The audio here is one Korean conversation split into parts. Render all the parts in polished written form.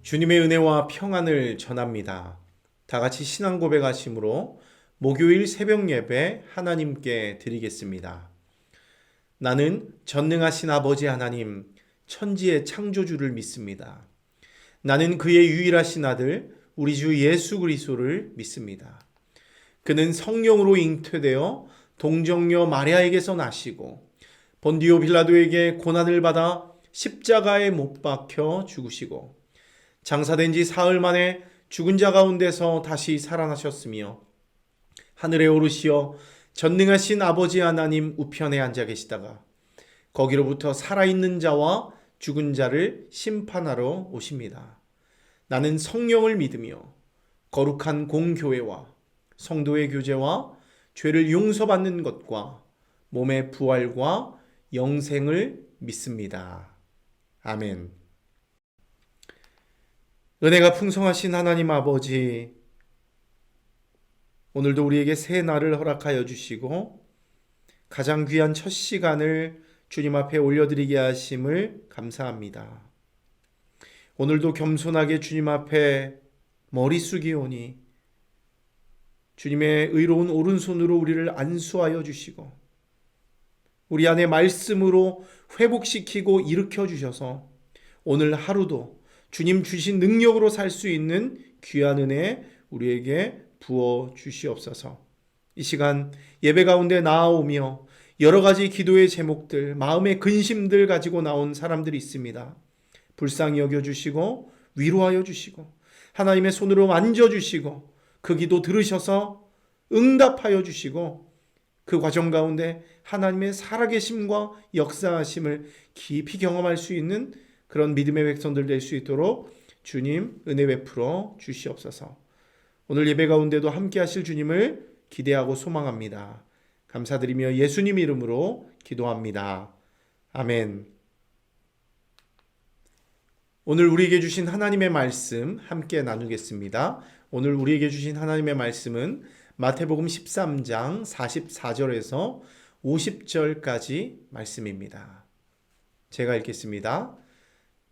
주님의 은혜와 평안을 전합니다. 다 같이 신앙 고백하심으로 목요일 새벽 예배 하나님께 드리겠습니다. 나는 전능하신 아버지 하나님, 천지의 창조주를 믿습니다. 나는 그의 유일하신 아들, 우리 주 예수 그리스도를 믿습니다. 그는 성령으로 잉태되어 동정녀 마리아에게서 나시고 본디오 빌라도에게 고난을 받아 십자가에 못 박혀 죽으시고 장사된 지 사흘 만에 죽은 자 가운데서 다시 살아나셨으며 하늘에 오르시어 전능하신 아버지 하나님 우편에 앉아 계시다가 거기로부터 살아있는 자와 죽은 자를 심판하러 오십니다. 나는 성령을 믿으며 거룩한 공교회와 성도의 교제와 죄를 용서받는 것과 몸의 부활과 영생을 믿습니다. 아멘. 은혜가 풍성하신 하나님 아버지, 오늘도 우리에게 새 날을 허락하여 주시고 가장 귀한 첫 시간을 주님 앞에 올려드리게 하심을 감사합니다. 오늘도 겸손하게 주님 앞에 머리 숙이오니 주님의 의로운 오른손으로 우리를 안수하여 주시고 우리 안에 말씀으로 회복시키고 일으켜 주셔서 오늘 하루도 주님 주신 능력으로 살 수 있는 귀한 은혜 우리에게 부어 주시옵소서. 이 시간 예배 가운데 나아오며 여러 가지 기도의 제목들, 마음의 근심들 가지고 나온 사람들이 있습니다. 불쌍히 여겨주시고 위로하여 주시고 하나님의 손으로 만져주시고 그 기도 들으셔서 응답하여 주시고 그 과정 가운데 하나님의 살아계심과 역사하심을 깊이 경험할 수 있는 그런 믿음의 백성들 될 수 있도록 주님 은혜 베풀어 주시옵소서. 오늘 예배 가운데도 함께 하실 주님을 기대하고 소망합니다. 감사드리며 예수님 이름으로 기도합니다. 아멘. 오늘 우리에게 주신 하나님의 말씀 함께 나누겠습니다. 오늘 우리에게 주신 하나님의 말씀은 마태복음 13장 44절에서 50절까지 말씀입니다. 제가 읽겠습니다.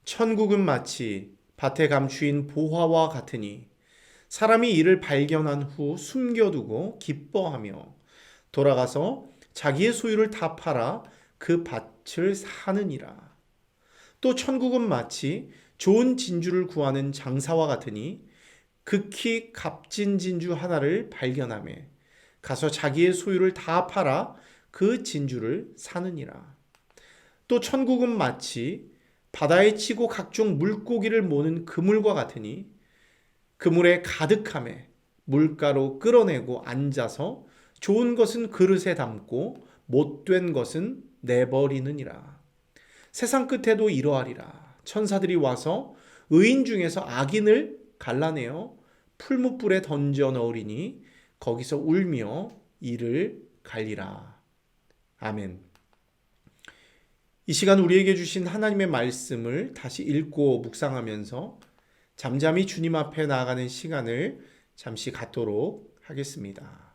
천국은 마치 밭에 감추인 보화와 같으니 사람이 이를 발견한 후 숨겨두고 기뻐하며 돌아가서 자기의 소유를 다 팔아 그 밭을 사느니라. 또 천국은 마치 좋은 진주를 구하는 장사와 같으니 극히 값진 진주 하나를 발견하매 가서 자기의 소유를 다 팔아 그 진주를 사느니라. 또 천국은 마치 바다에 치고 각종 물고기를 모는 그물과 같으니 그물에 가득함에 물가로 끌어내고 앉아서 좋은 것은 그릇에 담고 못된 것은 내버리느니라. 세상 끝에도 이러하리라. 천사들이 와서 의인 중에서 악인을 갈라내어 풀무불에 던져 넣으리니 거기서 울며 이를 갈리라. 아멘. 이 시간 우리에게 주신 하나님의 말씀을 다시 읽고 묵상하면서 잠잠히 주님 앞에 나아가는 시간을 잠시 갖도록 하겠습니다.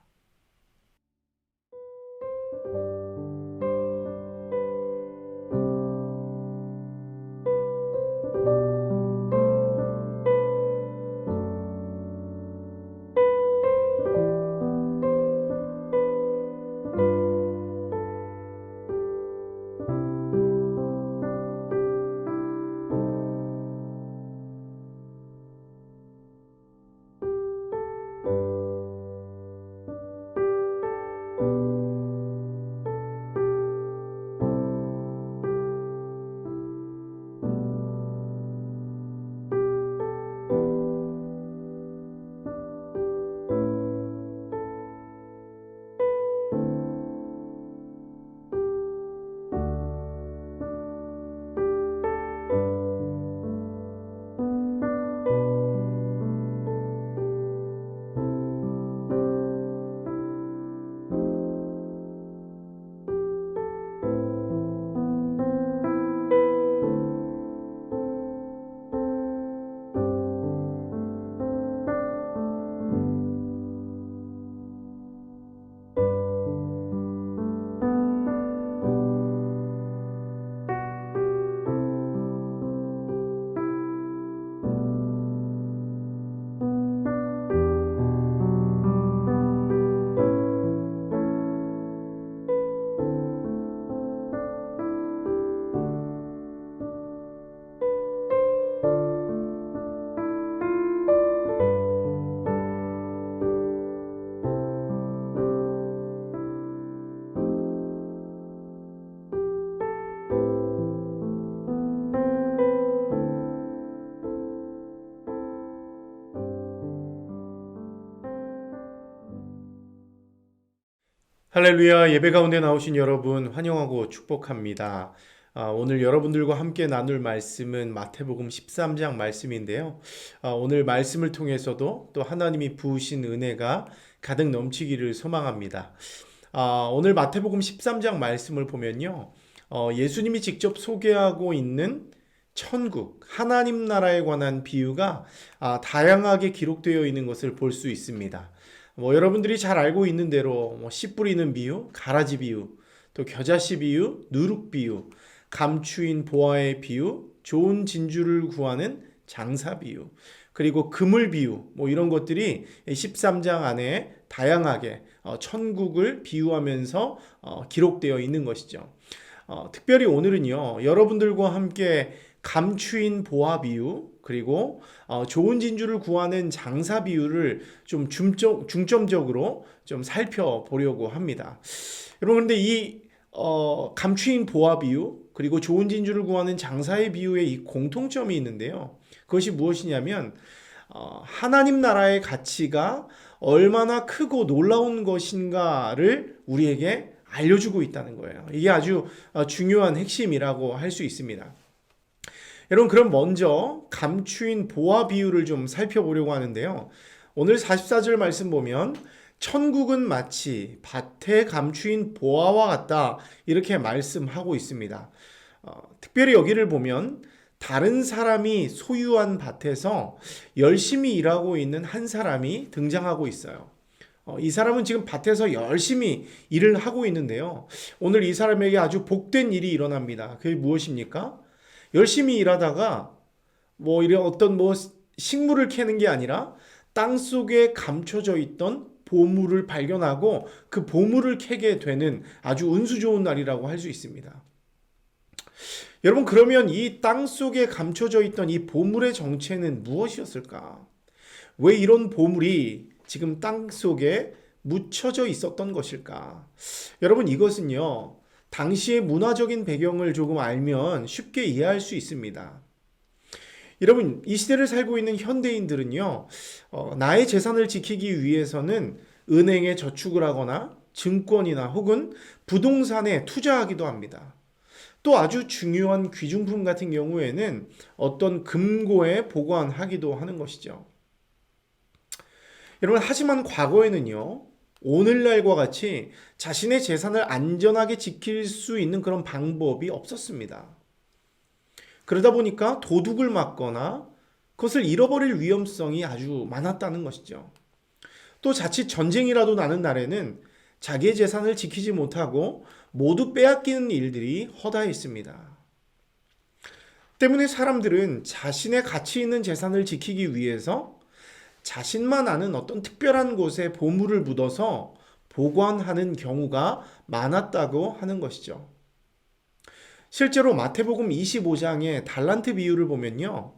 할렐루야, 예배 가운데 나오신 여러분 환영하고 축복합니다. 오늘 여러분들과 함께 나눌 말씀은 마태복음 13장 말씀인데요. 오늘 말씀을 통해서도 또 하나님이 부으신 은혜가 가득 넘치기를 소망합니다. 오늘 마태복음 13장 말씀을 보면요. 예수님이 직접 소개하고 있는 천국, 하나님 나라에 관한 비유가 다양하게 기록되어 있는 것을 볼 수 있습니다. 여러분들이 잘 알고 있는 대로 씨 뿌리는 비유, 가라지 비유, 또 겨자씨 비유, 누룩 비유, 감추인 보화의 비유, 좋은 진주를 구하는 장사 비유, 그리고 그물 비유, 이런 것들이 13장 안에 다양하게 천국을 비유하면서 기록되어 있는 것이죠. 특별히 오늘은요, 여러분들과 함께 감추인 보화 비유, 그리고 좋은 진주를 구하는 장사 비유를 좀 중점적으로 좀 살펴보려고 합니다. 여러분, 근데 이 감추인 보화 비유, 그리고 좋은 진주를 구하는 장사의 비유에 이 공통점이 있는데요. 그것이 무엇이냐면 하나님 나라의 가치가 얼마나 크고 놀라운 것인가를 우리에게 알려주고 있다는 거예요. 이게 아주 중요한 핵심이라고 할 수 있습니다. 여러분, 그럼 먼저 감추인 보화 비유를 좀 살펴보려고 하는데요. 오늘 44절 말씀 보면 천국은 마치 밭에 감추인 보화와 같다, 이렇게 말씀하고 있습니다. 특별히 여기를 보면 다른 사람이 소유한 밭에서 열심히 일하고 있는 한 사람이 등장하고 있어요. 이 사람은 지금 밭에서 열심히 일을 하고 있는데요. 오늘 이 사람에게 아주 복된 일이 일어납니다. 그게 무엇입니까? 열심히 일하다가 이런 어떤 식물을 캐는 게 아니라 땅 속에 감춰져 있던 보물을 발견하고 그 보물을 캐게 되는 아주 운수 좋은 날이라고 할 수 있습니다. 여러분, 그러면 이 땅 속에 감춰져 있던 이 보물의 정체는 무엇이었을까? 왜 이런 보물이 지금 땅 속에 묻혀져 있었던 것일까? 여러분, 이것은요, 당시의 문화적인 배경을 조금 알면 쉽게 이해할 수 있습니다. 여러분, 이 시대를 살고 있는 현대인들은요, 나의 재산을 지키기 위해서는 은행에 저축을 하거나 증권이나 혹은 부동산에 투자하기도 합니다. 또 아주 중요한 귀중품 같은 경우에는 어떤 금고에 보관하기도 하는 것이죠. 여러분, 하지만 과거에는요, 오늘날과 같이 자신의 재산을 안전하게 지킬 수 있는 그런 방법이 없었습니다. 그러다 보니까 도둑을 맞거나 그것을 잃어버릴 위험성이 아주 많았다는 것이죠. 또 자칫 전쟁이라도 나는 날에는 자기의 재산을 지키지 못하고 모두 빼앗기는 일들이 허다했습니다. 때문에 사람들은 자신의 가치 있는 재산을 지키기 위해서 자신만 아는 어떤 특별한 곳에 보물을 묻어서 보관하는 경우가 많았다고 하는 것이죠. 실제로 마태복음 25장의 달란트 비유를 보면요,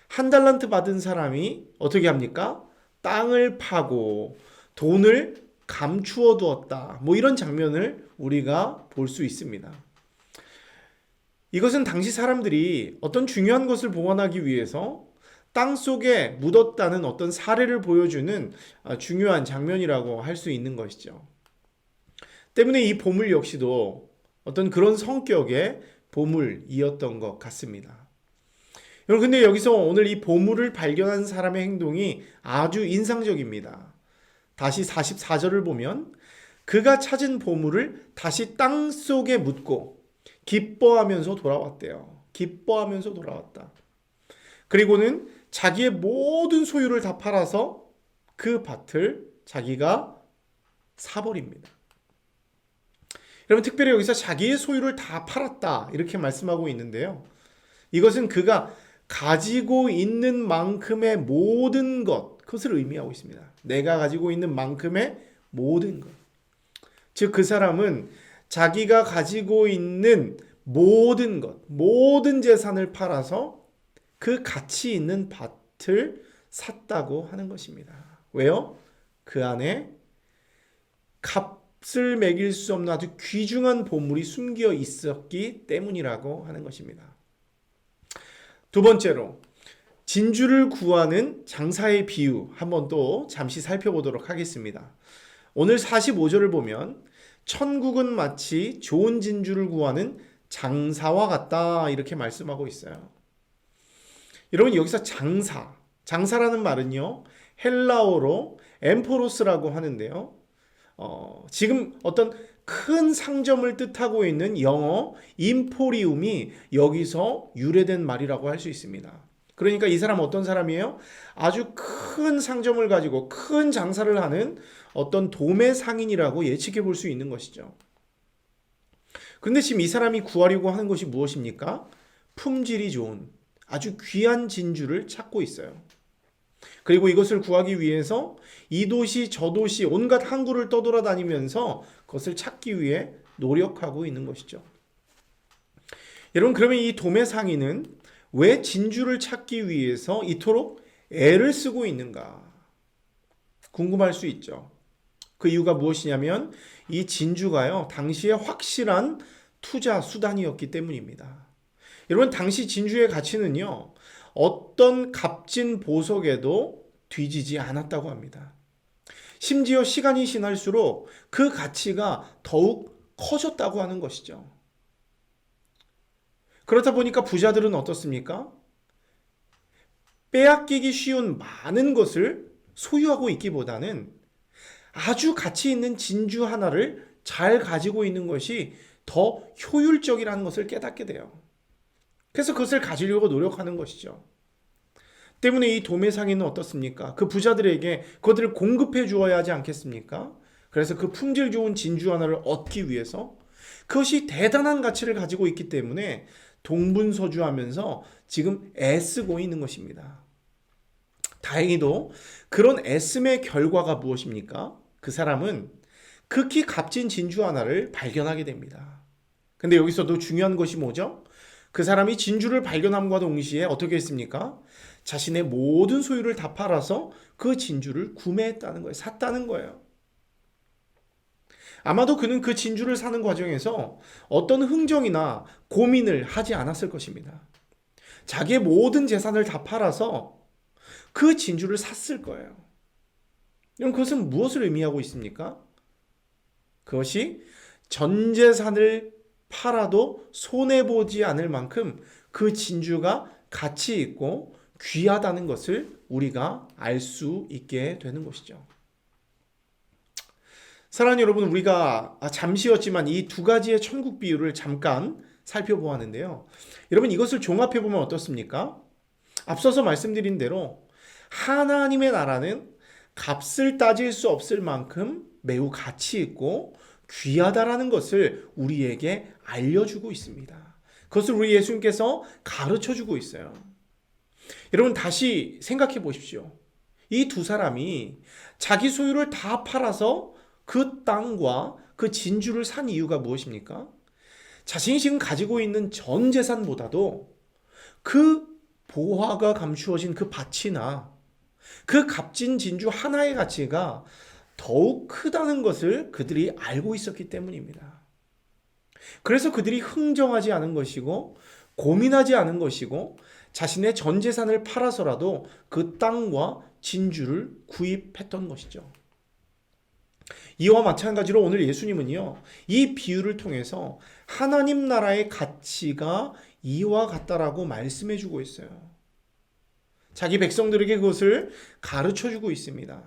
한 달란트 받은 사람이 어떻게 합니까? 땅을 파고 돈을 감추어 두었다, 이런 장면을 우리가 볼 수 있습니다. 이것은 당시 사람들이 어떤 중요한 것을 보관하기 위해서 땅 속에 묻었다는 어떤 사례를 보여주는 중요한 장면이라고 할 수 있는 것이죠. 때문에 이 보물 역시도 어떤 그런 성격의 보물이었던 것 같습니다. 여러분, 근데 여기서 오늘 이 보물을 발견한 사람의 행동이 아주 인상적입니다. 다시 44절을 보면 그가 찾은 보물을 다시 땅 속에 묻고 기뻐하면서 돌아왔대요. 기뻐하면서 돌아왔다. 그리고는 자기의 모든 소유를 다 팔아서 그 밭을 자기가 사버립니다. 여러분, 특별히 여기서 자기의 소유를 다 팔았다, 이렇게 말씀하고 있는데요. 이것은 그가 가지고 있는 만큼의 모든 것, 그것을 의미하고 있습니다. 내가 가지고 있는 만큼의 모든 것. 즉, 그 사람은 자기가 가지고 있는 모든 것, 모든 재산을 팔아서 그 가치 있는 밭을 샀다고 하는 것입니다. 왜요? 그 안에 값을 매길 수 없는 아주 귀중한 보물이 숨겨 있었기 때문이라고 하는 것입니다. 두 번째로, 진주를 구하는 장사의 비유 한번 또 잠시 살펴보도록 하겠습니다. 오늘 45절을 보면 천국은 마치 좋은 진주를 구하는 장사와 같다 이렇게 말씀하고 있어요. 여러분 여기서 장사라는 말은요 헬라어로 엠포로스라고 하는데요. 지금 어떤 큰 상점을 뜻하고 있는 영어 임포리움이 여기서 유래된 말이라고 할 수 있습니다. 그러니까 이 사람 어떤 사람이에요? 아주 큰 상점을 가지고 큰 장사를 하는 어떤 도매 상인이라고 예측해 볼 수 있는 것이죠. 그런데 지금 이 사람이 구하려고 하는 것이 무엇입니까? 품질이 좋은 아주 귀한 진주를 찾고 있어요. 그리고 이것을 구하기 위해서 이 도시 저 도시 온갖 항구를 떠돌아다니면서 그것을 찾기 위해 노력하고 있는 것이죠. 여러분 그러면 이 도매 상인은 왜 진주를 찾기 위해서 이토록 애를 쓰고 있는가 궁금할 수 있죠. 그 이유가 무엇이냐면 이 진주가요 당시에 확실한 투자 수단이었기 때문입니다. 여러분 당시 진주의 가치는요 어떤 값진 보석에도 뒤지지 않았다고 합니다. 심지어 시간이 지날수록 그 가치가 더욱 커졌다고 하는 것이죠. 그렇다 보니까 부자들은 어떻습니까? 빼앗기기 쉬운 많은 것을 소유하고 있기보다는 아주 가치 있는 진주 하나를 잘 가지고 있는 것이 더 효율적이라는 것을 깨닫게 돼요. 그래서 그것을 가지려고 노력하는 것이죠. 때문에 이 도매상인은 어떻습니까? 그 부자들에게 그것들을 공급해 주어야 하지 않겠습니까? 그래서 그 품질 좋은 진주 하나를 얻기 위해서 그것이 대단한 가치를 가지고 있기 때문에 동분서주하면서 지금 애쓰고 있는 것입니다. 다행히도 그런 애씀의 결과가 무엇입니까? 그 사람은 극히 값진 진주 하나를 발견하게 됩니다. 근데 여기서도 중요한 것이 뭐죠? 그 사람이 진주를 발견함과 동시에 어떻게 했습니까? 자신의 모든 소유를 다 팔아서 그 진주를 구매했다는 거예요. 샀다는 거예요. 아마도 그는 그 진주를 사는 과정에서 어떤 흥정이나 고민을 하지 않았을 것입니다. 자기의 모든 재산을 다 팔아서 그 진주를 샀을 거예요. 그럼 그것은 무엇을 의미하고 있습니까? 그것이 전 재산을 팔아도 손해보지 않을 만큼 그 진주가 가치 있고 귀하다는 것을 우리가 알 수 있게 되는 것이죠. 사랑하는 여러분, 우리가 잠시였지만 이 두 가지의 천국 비유를 잠깐 살펴보았는데요. 여러분 이것을 종합해보면 어떻습니까? 앞서서 말씀드린 대로 하나님의 나라는 값을 따질 수 없을 만큼 매우 가치 있고 귀하다라는 것을 우리에게 알려주고 있습니다. 그것을 우리 예수님께서 가르쳐주고 있어요. 여러분 다시 생각해 보십시오. 이 두 사람이 자기 소유를 다 팔아서 그 땅과 그 진주를 산 이유가 무엇입니까? 자신이 지금 가지고 있는 전 재산보다도 그 보화가 감추어진 그 밭이나 그 값진 진주 하나의 가치가 더욱 크다는 것을 그들이 알고 있었기 때문입니다. 그래서 그들이 흥정하지 않은 것이고 고민하지 않은 것이고 자신의 전 재산을 팔아서라도 그 땅과 진주를 구입했던 것이죠. 이와 마찬가지로 오늘 예수님은요, 이 비유를 통해서 하나님 나라의 가치가 이와 같다라고 말씀해 주고 있어요. 자기 백성들에게 그것을 가르쳐 주고 있습니다.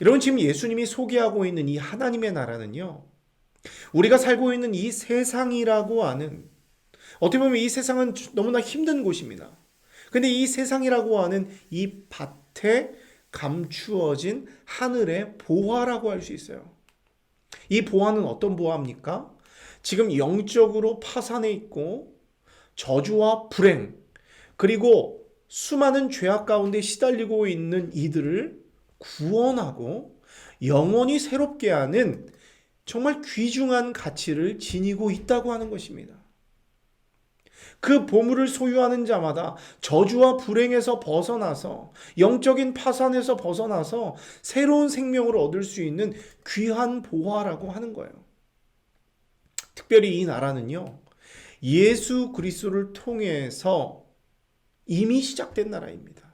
여러분 지금 예수님이 소개하고 있는 이 하나님의 나라는요, 우리가 살고 있는 이 세상이라고 하는, 어떻게 보면 이 세상은 너무나 힘든 곳입니다. 근데 이 세상이라고 하는 이 밭에 감추어진 하늘의 보화라고 할 수 있어요. 이 보화는 어떤 보화입니까? 지금 영적으로 파산해 있고 저주와 불행 그리고 수많은 죄악 가운데 시달리고 있는 이들을 구원하고 영원히 새롭게 하는 정말 귀중한 가치를 지니고 있다고 하는 것입니다. 그 보물을 소유하는 자마다 저주와 불행에서 벗어나서 영적인 파산에서 벗어나서 새로운 생명을 얻을 수 있는 귀한 보화라고 하는 거예요. 특별히 이 나라는요, 예수 그리스도를 통해서 이미 시작된 나라입니다.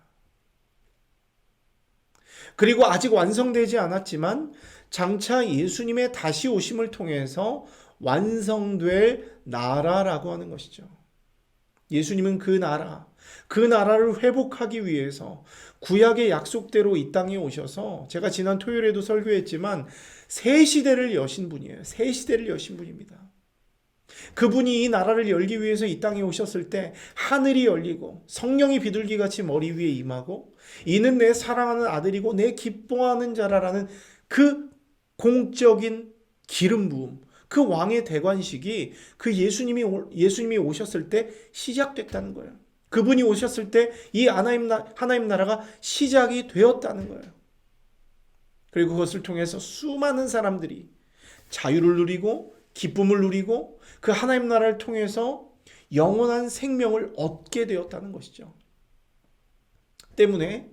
그리고 아직 완성되지 않았지만 장차 예수님의 다시 오심을 통해서 완성될 나라라고 하는 것이죠. 예수님은 그 나라를 회복하기 위해서 구약의 약속대로 이 땅에 오셔서, 제가 지난 토요일에도 설교했지만 새 시대를 여신 분이에요. 새 시대를 여신 분입니다. 그분이 이 나라를 열기 위해서 이 땅에 오셨을 때 하늘이 열리고 성령이 비둘기같이 머리 위에 임하고, 이는 내 사랑하는 아들이고 내 기뻐하는 자라라는 그 공적인 기름 부음, 그 왕의 대관식이 그 예수님이 오셨을 때 시작됐다는 거예요. 그분이 오셨을 때 이 하나님 나라가 시작이 되었다는 거예요. 그리고 그것을 통해서 수많은 사람들이 자유를 누리고 기쁨을 누리고 그 하나님 나라를 통해서 영원한 생명을 얻게 되었다는 것이죠. 때문에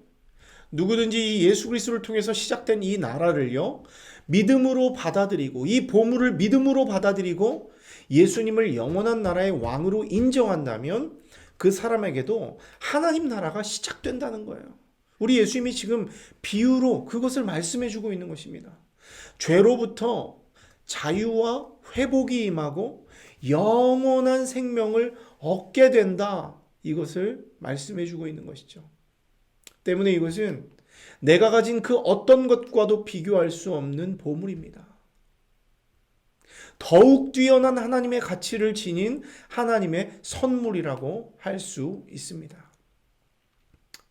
누구든지 이 예수 그리스도를 통해서 시작된 이 나라를요, 믿음으로 받아들이고 이 보물을 믿음으로 받아들이고 예수님을 영원한 나라의 왕으로 인정한다면 그 사람에게도 하나님 나라가 시작된다는 거예요. 우리 예수님이 지금 비유로 그것을 말씀해 주고 있는 것입니다. 죄로부터 자유와 회복이 임하고 영원한 생명을 얻게 된다, 이것을 말씀해 주고 있는 것이죠. 때문에 이것은 내가 가진 그 어떤 것과도 비교할 수 없는 보물입니다. 더욱 뛰어난 하나님의 가치를 지닌 하나님의 선물이라고 할 수 있습니다.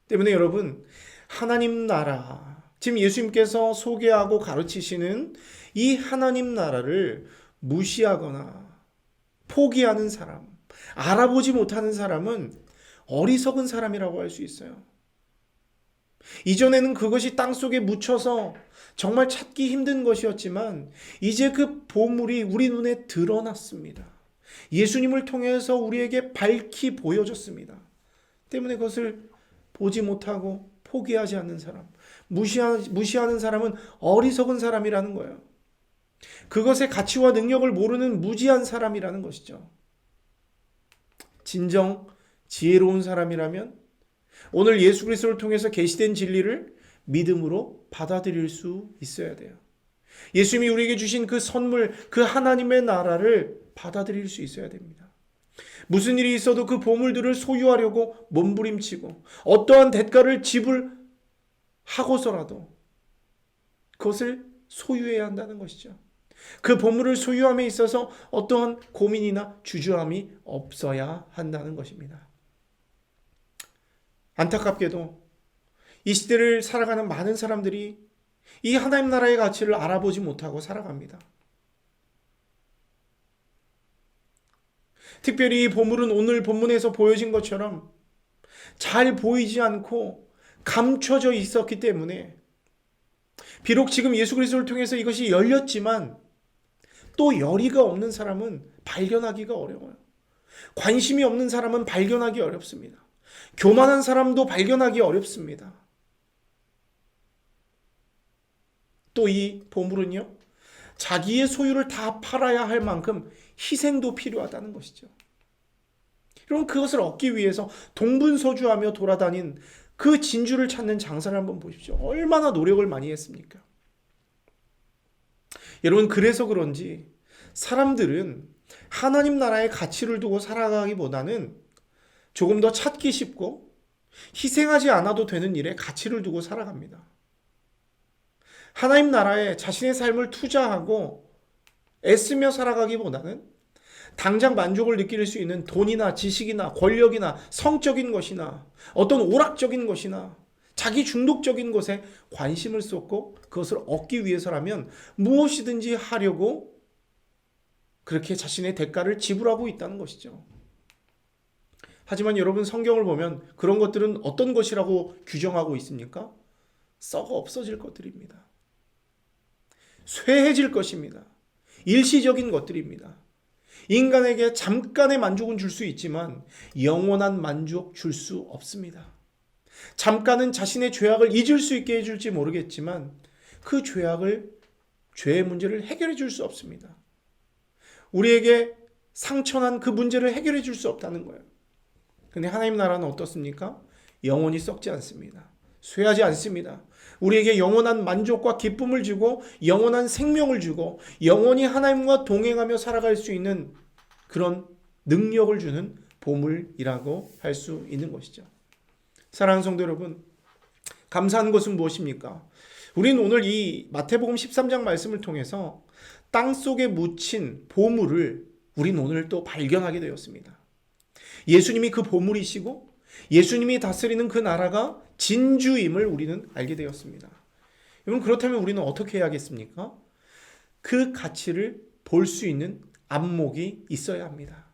때문에 여러분, 하나님 나라, 지금 예수님께서 소개하고 가르치시는 이 하나님 나라를 무시하거나 포기하는 사람, 알아보지 못하는 사람은 어리석은 사람이라고 할 수 있어요. 이전에는 그것이 땅속에 묻혀서 정말 찾기 힘든 것이었지만 이제 그 보물이 우리 눈에 드러났습니다. 예수님을 통해서 우리에게 밝히 보여졌습니다. 때문에 그것을 보지 못하고 포기하지 않는 사람, 무시하는 사람은 어리석은 사람이라는 거예요. 그것의 가치와 능력을 모르는 무지한 사람이라는 것이죠. 진정 지혜로운 사람이라면 오늘 예수 그리스도를 통해서 계시된 진리를 믿음으로 받아들일 수 있어야 돼요. 예수님이 우리에게 주신 그 선물, 그 하나님의 나라를 받아들일 수 있어야 됩니다. 무슨 일이 있어도 그 보물들을 소유하려고 몸부림치고 어떠한 대가를 지불하고서라도 그것을 소유해야 한다는 것이죠. 그 보물을 소유함에 있어서 어떠한 고민이나 주저함이 없어야 한다는 것입니다. 안타깝게도 이 시대를 살아가는 많은 사람들이 이 하나님 나라의 가치를 알아보지 못하고 살아갑니다. 특별히 이 보물은 오늘 본문에서 보여진 것처럼 잘 보이지 않고 감춰져 있었기 때문에 비록 지금 예수 그리스도를 통해서 이것이 열렸지만 또 열의가 없는 사람은 발견하기가 어려워요. 관심이 없는 사람은 발견하기 어렵습니다. 교만한 사람도 발견하기 어렵습니다. 또 이 보물은요, 자기의 소유를 다 팔아야 할 만큼 희생도 필요하다는 것이죠. 여러분, 그것을 얻기 위해서 동분서주하며 돌아다닌 그 진주를 찾는 장사를 한번 보십시오. 얼마나 노력을 많이 했습니까? 여러분, 그래서 그런지 사람들은 하나님 나라의 가치를 두고 살아가기보다는 조금 더 찾기 쉽고 희생하지 않아도 되는 일에 가치를 두고 살아갑니다. 하나님 나라에 자신의 삶을 투자하고 애쓰며 살아가기보다는 당장 만족을 느낄 수 있는 돈이나 지식이나 권력이나 성적인 것이나 어떤 오락적인 것이나 자기 중독적인 것에 관심을 쏟고 그것을 얻기 위해서라면 무엇이든지 하려고 그렇게 자신의 대가를 지불하고 있다는 것이죠. 하지만 여러분, 성경을 보면 그런 것들은 어떤 것이라고 규정하고 있습니까? 썩어 없어질 것들입니다. 쇠해질 것입니다. 일시적인 것들입니다. 인간에게 잠깐의 만족은 줄 수 있지만 영원한 만족 줄 수 없습니다. 잠깐은 자신의 죄악을 잊을 수 있게 해줄지 모르겠지만 그 죄의 문제를 해결해 줄 수 없습니다. 우리에게 상처난 그 문제를 해결해 줄 수 없다는 거예요. 근데 하나님 나라는 어떻습니까? 영원히 썩지 않습니다. 쇠하지 않습니다. 우리에게 영원한 만족과 기쁨을 주고 영원한 생명을 주고 영원히 하나님과 동행하며 살아갈 수 있는 그런 능력을 주는 보물이라고 할 수 있는 것이죠. 사랑하는 성도 여러분, 감사한 것은 무엇입니까? 우리는 오늘 이 마태복음 13장 말씀을 통해서 땅속에 묻힌 보물을 우리는 오늘 또 발견하게 되었습니다. 예수님이 그 보물이시고 예수님이 다스리는 그 나라가 진주임을 우리는 알게 되었습니다. 여러분, 그렇다면 우리는 어떻게 해야겠습니까? 그 가치를 볼 수 있는 안목이 있어야 합니다.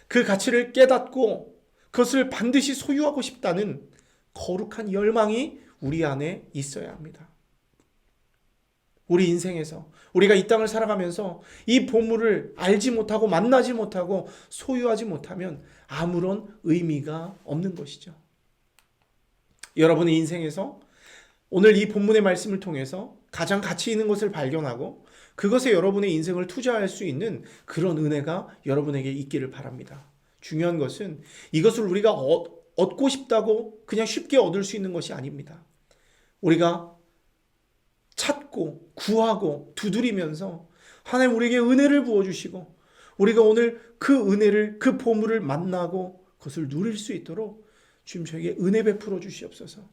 그 가치를 깨닫고 그것을 반드시 소유하고 싶다는 거룩한 열망이 우리 안에 있어야 합니다. 우리 인생에서 우리가 이 땅을 살아가면서 이 보물을 알지 못하고 만나지 못하고 소유하지 못하면 아무런 의미가 없는 것이죠. 여러분의 인생에서 오늘 이 본문의 말씀을 통해서 가장 가치 있는 것을 발견하고 그것에 여러분의 인생을 투자할 수 있는 그런 은혜가 여러분에게 있기를 바랍니다. 중요한 것은 이것을 우리가 얻고 싶다고 그냥 쉽게 얻을 수 있는 것이 아닙니다. 우리가 찾고 구하고 두드리면서 하나님 우리에게 은혜를 부어주시고 우리가 오늘 그 은혜를 그 보물을 만나고 그것을 누릴 수 있도록 주님 저에게 은혜 베풀어 주시옵소서.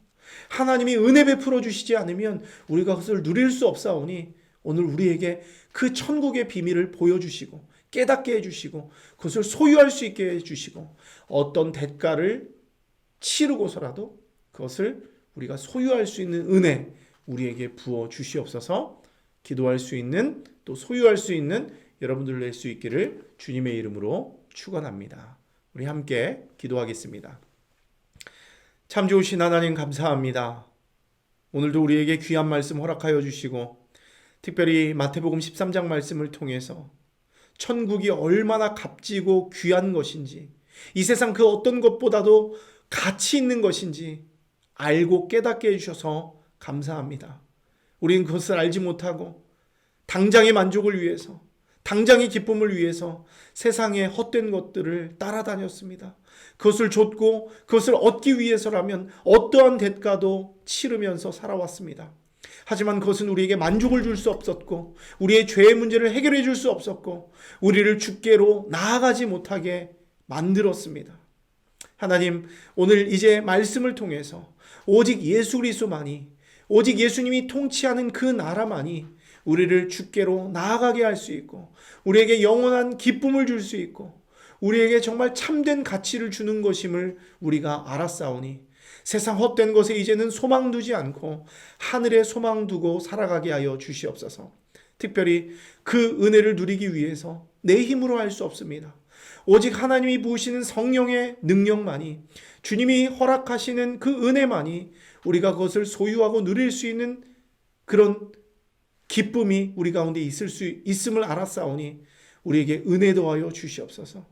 하나님이 은혜 베풀어 주시지 않으면 우리가 그것을 누릴 수 없사오니 오늘 우리에게 그 천국의 비밀을 보여주시고 깨닫게 해주시고 그것을 소유할 수 있게 해주시고 어떤 대가를 치르고서라도 그것을 우리가 소유할 수 있는 은혜 우리에게 부어 주시옵소서. 기도할 수 있는 또 소유할 수 있는 여러분들 될 수 있기를 주님의 이름으로 축원합니다. 우리 함께 기도하겠습니다. 참 좋으신 하나님 감사합니다. 오늘도 우리에게 귀한 말씀 허락하여 주시고 특별히 마태복음 13장 말씀을 통해서 천국이 얼마나 값지고 귀한 것인지 이 세상 그 어떤 것보다도 가치 있는 것인지 알고 깨닫게 해주셔서 감사합니다. 우리는 그것을 알지 못하고 당장의 만족을 위해서 당장의 기쁨을 위해서 세상의 헛된 것들을 따라다녔습니다. 그것을 좇고 그것을 얻기 위해서라면 어떠한 대가도 치르면서 살아왔습니다. 하지만 그것은 우리에게 만족을 줄 수 없었고 우리의 죄의 문제를 해결해 줄 수 없었고 우리를 주께로 나아가지 못하게 만들었습니다. 하나님, 오늘 이제 말씀을 통해서 오직 예수 그리스도만이 오직 예수님이 통치하는 그 나라만이 우리를 주께로 나아가게 할 수 있고 우리에게 영원한 기쁨을 줄 수 있고 우리에게 정말 참된 가치를 주는 것임을 우리가 알았사오니 세상 헛된 것에 이제는 소망 두지 않고 하늘에 소망 두고 살아가게 하여 주시옵소서. 특별히 그 은혜를 누리기 위해서 내 힘으로 할 수 없습니다. 오직 하나님이 부으시는 성령의 능력만이 주님이 허락하시는 그 은혜만이 우리가 그것을 소유하고 누릴 수 있는 그런 기쁨이 우리 가운데 있을 수 있음을 알았사오니 우리에게 은혜 더하여 주시옵소서.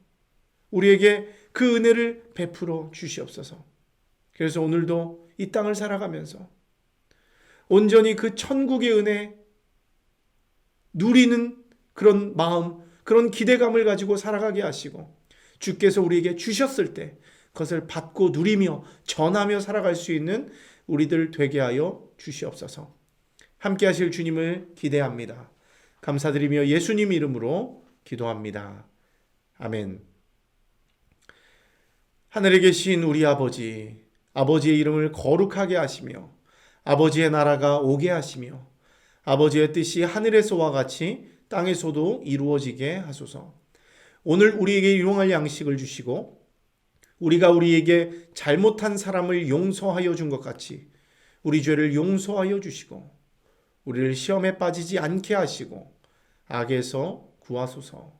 우리에게 그 은혜를 베풀어 주시옵소서. 그래서 오늘도 이 땅을 살아가면서 온전히 그 천국의 은혜 누리는 그런 마음, 그런 기대감을 가지고 살아가게 하시고 주께서 우리에게 주셨을 때 그것을 받고 누리며 전하며 살아갈 수 있는 우리들 되게 하여 주시옵소서. 함께 하실 주님을 기대합니다. 감사드리며 예수님 이름으로 기도합니다. 아멘. 하늘에 계신 우리 아버지, 아버지의 이름을 거룩하게 하시며 아버지의 나라가 오게 하시며 아버지의 뜻이 하늘에서와 같이 땅에서도 이루어지게 하소서. 오늘 우리에게 일용할 양식을 주시고 우리가 우리에게 잘못한 사람을 용서하여 준 것 같이 우리 죄를 용서하여 주시고 우리를 시험에 빠지지 않게 하시고 악에서 구하소서.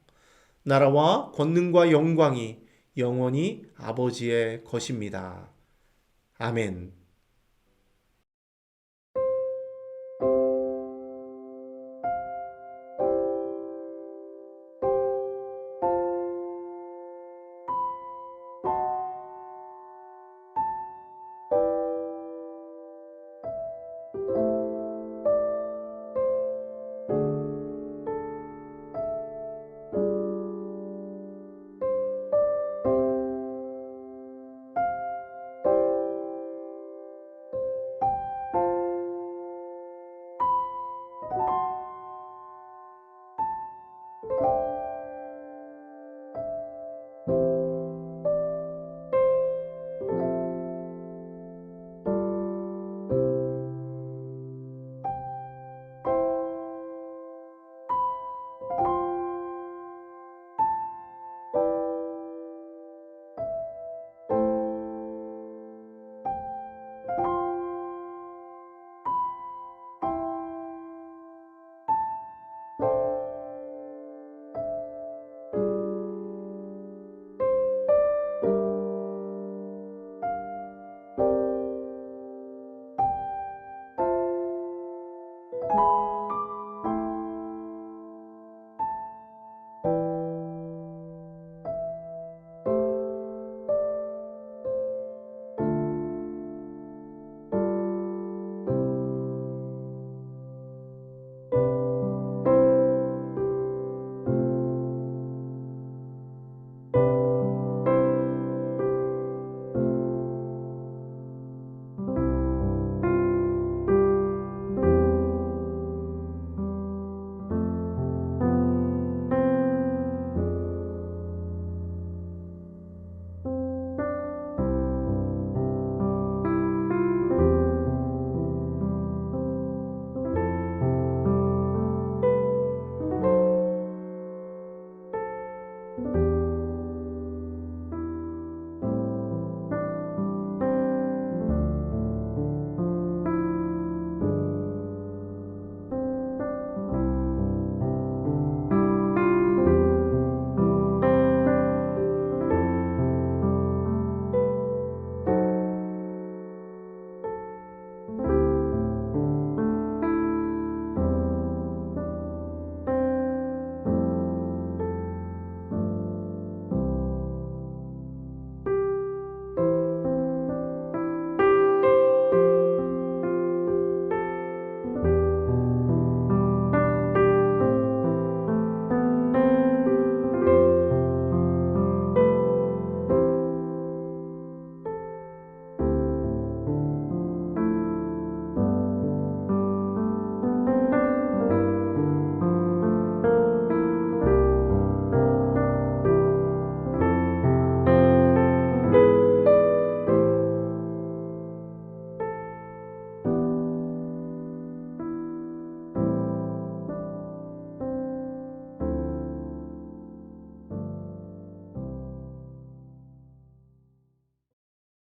나라와 권능과 영광이 영원히 아버지의 것입니다. 아멘.